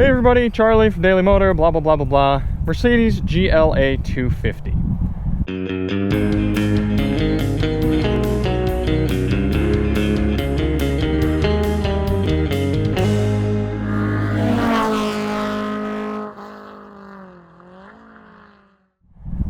Hey everybody, Charlie from Daily Motor, blah blah blah blah blah. Mercedes GLA 250.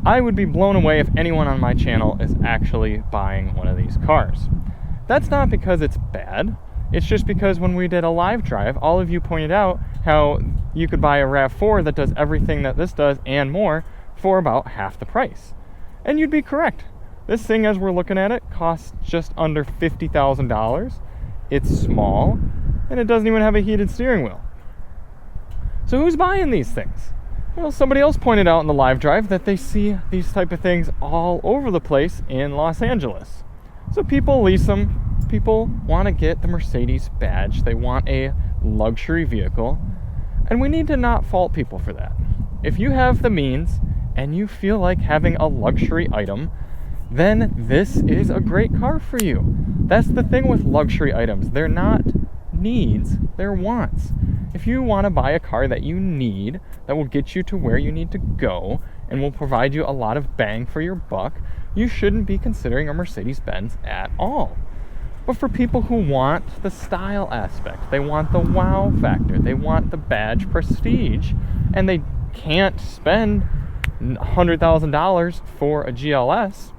I would be blown away if anyone on my channel is actually buying one of these cars. That's not because it's bad. It's just because when we did a live drive, all of you pointed out how you could buy a RAV4 that does everything that this does and more for about half the price. And you'd be correct. This thing, as we're looking at it, costs just under $50,000. It's small, and it doesn't even have a heated steering wheel. So who's buying these things? Well, somebody else pointed out in the live drive that they see these type of things all over the place in Los Angeles. So people lease them. People want to get the Mercedes badge. They want a luxury vehicle. And we need to not fault people for that. If you have the means and you feel like having a luxury item, then this is a great car for you. That's the thing with luxury items. They're not needs, they're wants. If you want to buy a car that you need, that will get you to where you need to go, and will provide you a lot of bang for your buck, you shouldn't be considering a Mercedes-Benz at all. But for people who want the style aspect, they want the wow factor, they want the badge prestige, and they can't spend $100,000 for a GLS,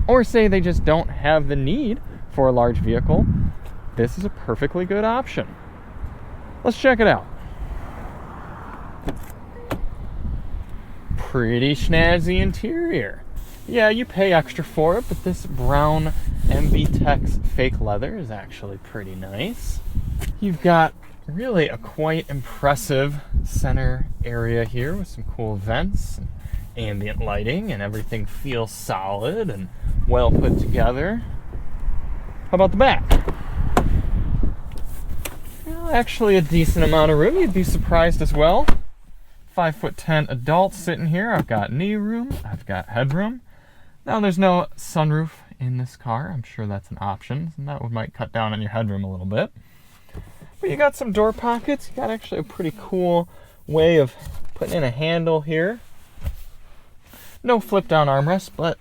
or say they just don't have the need for a large vehicle, this is a perfectly good option. Let's check it out. Pretty snazzy interior. Yeah, you pay extra for it, but this brown MB-Tex fake leather is actually pretty nice. You've got really a quite impressive center area here with some cool vents and ambient lighting, and everything feels solid and well put together. How about the back? Well, actually a decent amount of room. You'd be surprised as well. 5'10" adult sitting here. I've got knee room. I've got headroom. Now there's no sunroof in this car. I'm sure that's an option, and that might cut down on your headroom a little bit. But you got some door pockets. You got actually a pretty cool way of putting in a handle here. No flip down armrest, but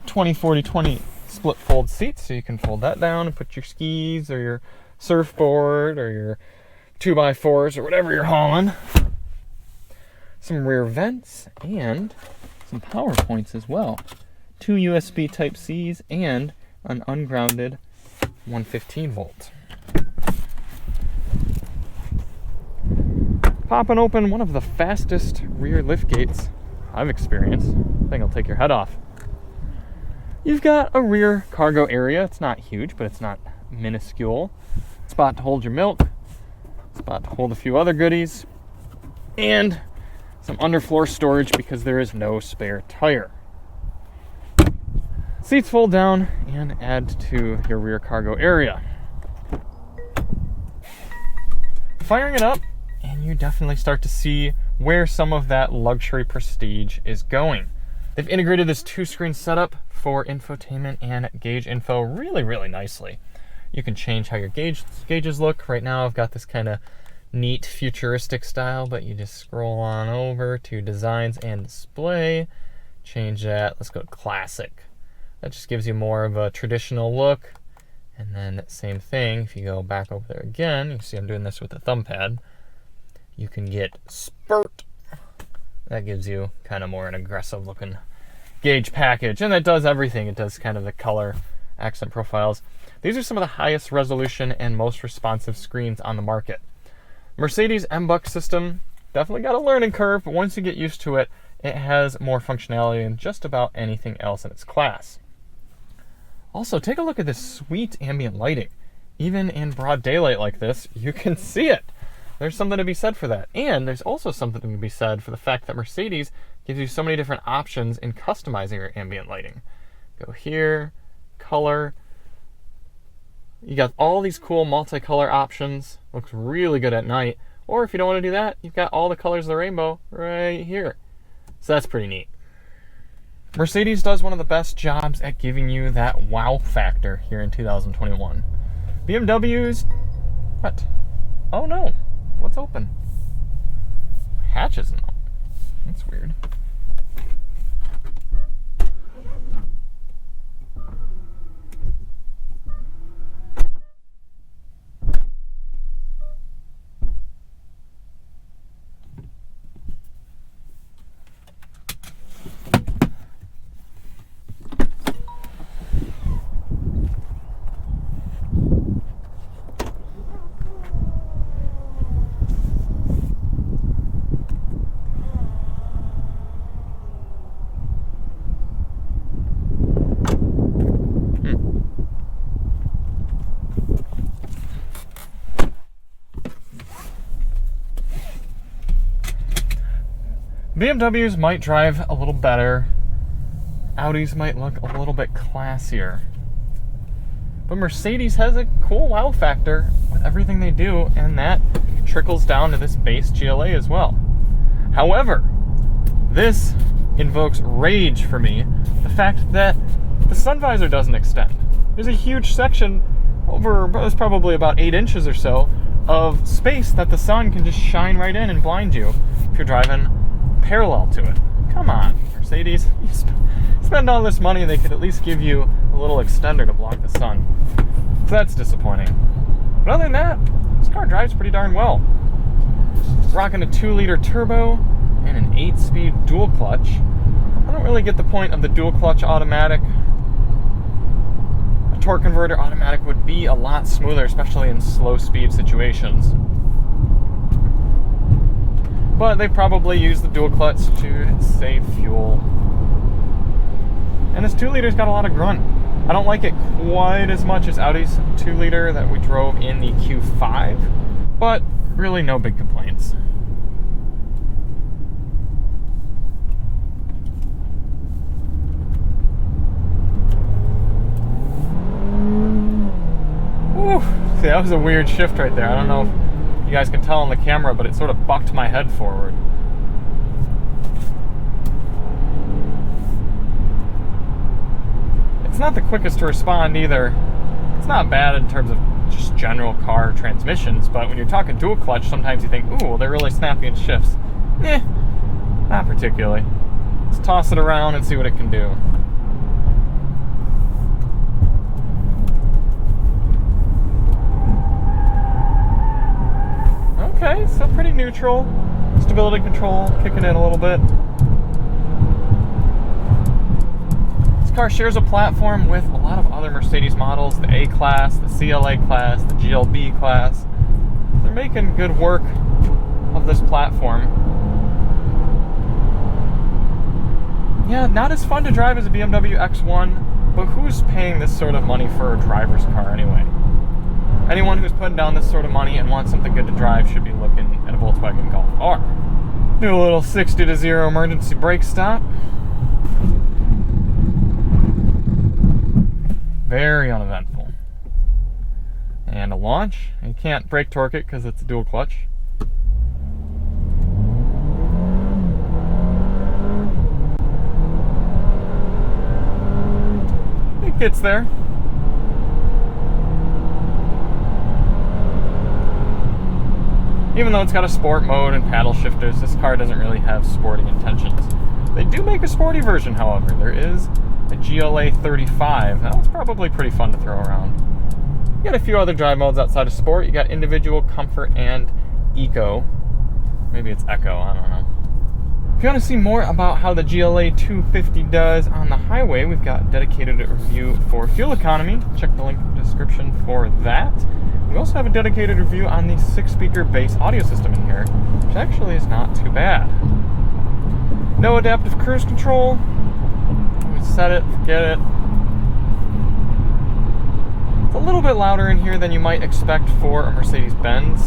20-40-20 split fold seats, so you can fold that down and put your skis or your surfboard or your 2x4s or whatever you're hauling. Some rear vents and some power points as well. 2 USB Type-Cs and an ungrounded 115 volt. Popping open one of the fastest rear lift gates I've experienced. I think it'll take your head off. You've got a rear cargo area. It's not huge, but it's not minuscule. Spot to hold your milk. Spot to hold a few other goodies. And some underfloor storage because there is no spare tire. Seats fold down and add to your rear cargo area. Firing it up, and you definitely start to see where some of that luxury prestige is going. They've integrated this 2-screen setup for infotainment and gauge info really, really nicely. You can change how your gauges look. Right now I've got this kind of neat futuristic style, but you just scroll on over to designs and display, change that, let's go classic. That just gives you more of a traditional look. And then same thing, if you go back over there again, you see I'm doing this with the thumb pad, you can get spurt. That gives you kind of more an aggressive looking gauge package, and that does everything. It does kind of the color accent profiles. These are some of the highest resolution and most responsive screens on the market. Mercedes MBUX system definitely got a learning curve, but once you get used to it, it has more functionality than just about anything else in its class. Also, take a look at this sweet ambient lighting. Even in broad daylight like this, you can see it. There's something to be said for that. And there's also something to be said for the fact that Mercedes gives you so many different options in customizing your ambient lighting. Go here, color. You got all these cool multicolor options. Looks really good at night. Or if you don't want to do that, you've got all the colors of the rainbow right here. So that's pretty neat. Mercedes does one of the best jobs at giving you that wow factor here in 2021. BMW's, what? Oh no, what's open? latch isn't on. That's weird. BMWs might drive a little better. Audis might look a little bit classier. But Mercedes has a cool wow factor with everything they do, and that trickles down to this base GLA as well. However, this invokes rage for me, the fact that the sun visor doesn't extend. There's a huge section over, it's probably about 8 inches or so, of space that the sun can just shine right in and blind you if you're driving parallel to it. Come on, Mercedes. You spend all this money, they could at least give you a little extender to block the sun. So that's disappointing. But other than that, this car drives pretty darn well. Rocking a 2-liter turbo and an 8-speed dual clutch. I don't really get the point of the dual clutch automatic. A torque converter automatic would be a lot smoother, especially in slow speed situations. But they probably use the dual clutch to save fuel. And this 2-liter's got a lot of grunt. I don't like it quite as much as Audi's 2-liter that we drove in the Q5, but really no big complaints. Whew. See, that was a weird shift right there. I don't know if you guys can tell on the camera, but it sort of bucked my head forward. It's not the quickest to respond either. It's not bad in terms of just general car transmissions, but when you're talking dual clutch, sometimes you think, ooh, well, they're really snappy in shifts. Not particularly. Let's toss it around and see what it can do. Okay, so pretty neutral. Stability control kicking in a little bit. This car shares a platform with a lot of other Mercedes models, the A-Class, the CLA-class, the GLB-class. They're making good work of this platform. Yeah, not as fun to drive as a BMW X1, but who's paying this sort of money for a driver's car anyway? Anyone who's putting down this sort of money and wants something good to drive should be looking at a Volkswagen Golf R. Do a little 60-0 emergency brake stop. Very uneventful. And a launch. You can't brake torque it because it's a dual clutch. It gets there. Even though it's got a sport mode and paddle shifters, this car doesn't really have sporting intentions. They do make a sporty version, however. There is a GLA 35. That was probably pretty fun to throw around. You got a few other drive modes outside of sport. You got individual, comfort, and eco. Maybe it's eco, I don't know. If you want to see more about how the GLA 250 does on the highway, we've got a dedicated review for fuel economy. Check the link in the description for that. We also have a dedicated review on the 6-speaker bass audio system in here, which actually is not too bad. No adaptive cruise control. We set it, forget it. It's a little bit louder in here than you might expect for a Mercedes-Benz.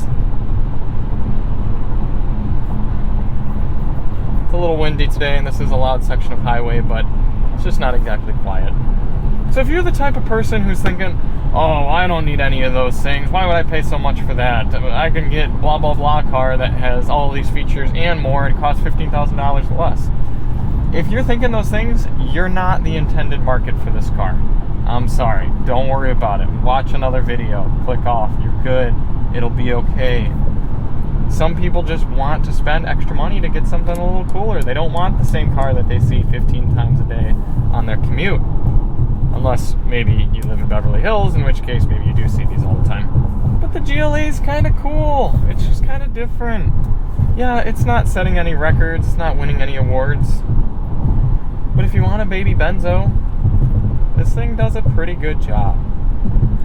It's a little windy today, and this is a loud section of highway, but it's just not exactly quiet. So if you're the type of person who's thinking, oh, I don't need any of those things, why would I pay so much for that? I can get blah, blah, blah car that has all these features and more and costs $15,000 less. If you're thinking those things, you're not the intended market for this car. I'm sorry. Don't worry about it. Watch another video. Click off. You're good. It'll be okay. Some people just want to spend extra money to get something a little cooler. They don't want the same car that they see 15 times a day on their commute. Unless maybe you live in Beverly Hills, in which case maybe you do see these all the time. But the GLA is kind of cool. It's just kind of different. Yeah, it's not setting any records. It's not winning any awards. But if you want a baby Benzo, this thing does a pretty good job.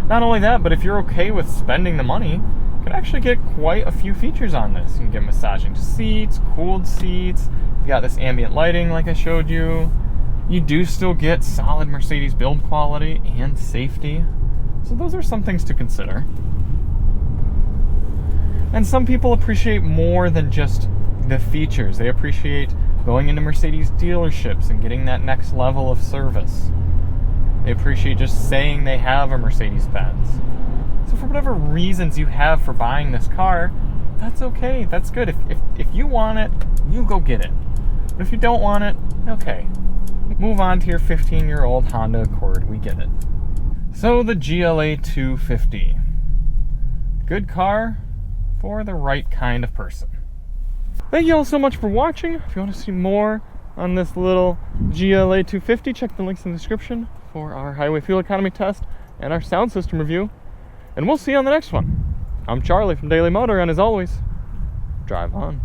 Not only that, but if you're okay with spending the money, you can actually get quite a few features on this. You can get massaging seats, cooled seats. You got this ambient lighting like I showed you. You do still get solid Mercedes build quality and safety. So those are some things to consider. And some people appreciate more than just the features. They appreciate going into Mercedes dealerships and getting that next level of service. They appreciate just saying they have a Mercedes-Benz. So for whatever reasons you have for buying this car, that's okay, that's good. If you want it, you go get it. But if you don't want it, okay. Move on to your 15-year-old Honda Accord, we get it. So the GLA 250. Good car for the right kind of person. Thank you all so much for watching. If you want to see more on this little GLA 250, check the links in the description for our highway fuel economy test and our sound system review. And we'll see you on the next one. I'm Charlie from Daily Motor, and as always, drive on.